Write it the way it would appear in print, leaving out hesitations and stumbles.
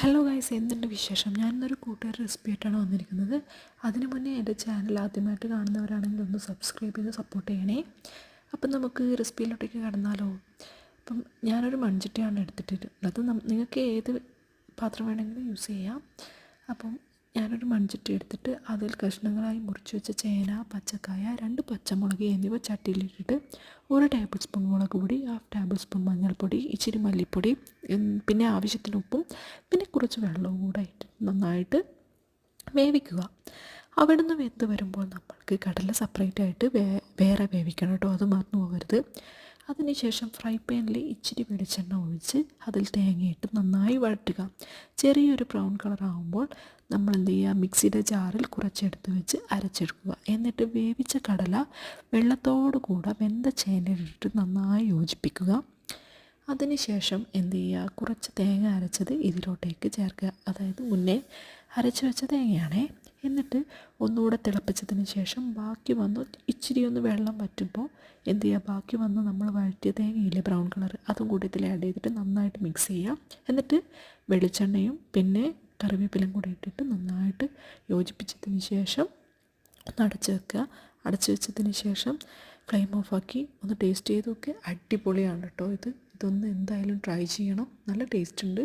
Hello guys, എന്തുണ്ട് വിശേഷം? ഞാനിന്നൊരു കൂട്ടുകാരി റെസിപ്പി ആയിട്ടാണ് വന്നിരിക്കുന്നത്. അതിനു മുന്നേ എൻ്റെ ചാനൽ ആദ്യമായിട്ട് കാണുന്നവരാണെങ്കിൽ ഒന്ന് സബ്സ്ക്രൈബ് ചെയ്ത് സപ്പോർട്ട് ചെയ്യണേ. അപ്പം നമുക്ക് റെസിപ്പിയിലോട്ടേക്ക് കടന്നാലോ? അപ്പം ഞാനൊരു മൺചട്ടിയാണ് എടുത്തിട്ടുള്ളത്. നിങ്ങൾക്ക് ഏത് പാത്രം വേണമെങ്കിലും യൂസ് ചെയ്യാം. അപ്പം ഞാനൊരു മൺചട്ടി എടുത്തിട്ട് അതിൽ കഷ്ണങ്ങളായി മുറിച്ച് വെച്ച ചേന, പച്ചക്കായ, 2 പച്ചമുളക് എന്നിവ ചട്ടിയിലിട്ടിട്ട് 1 ടേബിൾ സ്പൂൺ മുളക് പൊടി, 1/2 ടേബിൾ സ്പൂൺ മഞ്ഞൾപ്പൊടി, ഇച്ചിരി മല്ലിപ്പൊടി, പിന്നെ ആവശ്യത്തിന് ഉപ്പും പിന്നെ കുറച്ച് വെള്ളവും കൂടെ ഇട്ട് നന്നായിട്ട് വേവിക്കുക. അവിടെ നിന്ന് വെന്ത് വരുമ്പോൾ നമ്മൾക്ക് കടല സെപ്പറേറ്റ് ആയിട്ട് വേറെ വേവിക്കണം കേട്ടോ, അത് മറന്നു പോകരുത്. അതിനുശേഷം ഫ്രൈ പാനിൽ ഇച്ചിരി വെളിച്ചെണ്ണ ഒഴിച്ച് അതിൽ തേങ്ങയിട്ട് നന്നായി വഴറ്റുക. ചെറിയൊരു ബ്രൗൺ കളർ ആകുമ്പോൾ നമ്മൾ എന്ത് ചെയ്യുക, മിക്സിയുടെ ജാറിൽ കുറച്ചെടുത്ത് വെച്ച് അരച്ചെടുക്കുക. എന്നിട്ട് വേവിച്ച കടല വെള്ളത്തോടു കൂടെ വെന്ത ചേനയിലിട്ട് നന്നായി യോജിപ്പിക്കുക. അതിനുശേഷം എന്ത് ചെയ്യുക, കുറച്ച് തേങ്ങ അരച്ചത് ഇതിലോട്ടേക്ക് ചേർക്കുക. അതായത് മുന്നേ അരച്ച് വെച്ച തേങ്ങയാണേ. എന്നിട്ട് ഒന്നുകൂടെ തിളപ്പിച്ചതിന് ശേഷം ബാക്കി വന്ന് ഇച്ചിരി ഒന്ന് വെള്ളം വറ്റുമ്പോൾ എന്ത് ചെയ്യുക, ബാക്കി വന്ന് നമ്മൾ വഴറ്റിയ തേങ്ങയില്ലേ ബ്രൗൺ കളർ, അതും കൂടി ഇതിൽ ആഡ് ചെയ്തിട്ട് നന്നായിട്ട് മിക്സ് ചെയ്യുക. എന്നിട്ട് വെളിച്ചെണ്ണയും പിന്നെ കറിവേപ്പിലയും കൂടെ ഇട്ടിട്ട് നന്നായിട്ട് യോജിപ്പിച്ചതിന് ശേഷം ഒന്ന് അടച്ച് വെക്കുക. അടച്ച് വെച്ചതിന് ശേഷം ഫ്ലെയിം ഓഫാക്കി ഒന്ന് ടേസ്റ്റ് ചെയ്ത് നോക്കുക. അടിപൊളിയാണ് കേട്ടോ ഇതൊന്ന് എന്തായാലും ട്രൈ ചെയ്യണം, നല്ല ടേസ്റ്റ് ഉണ്ട്.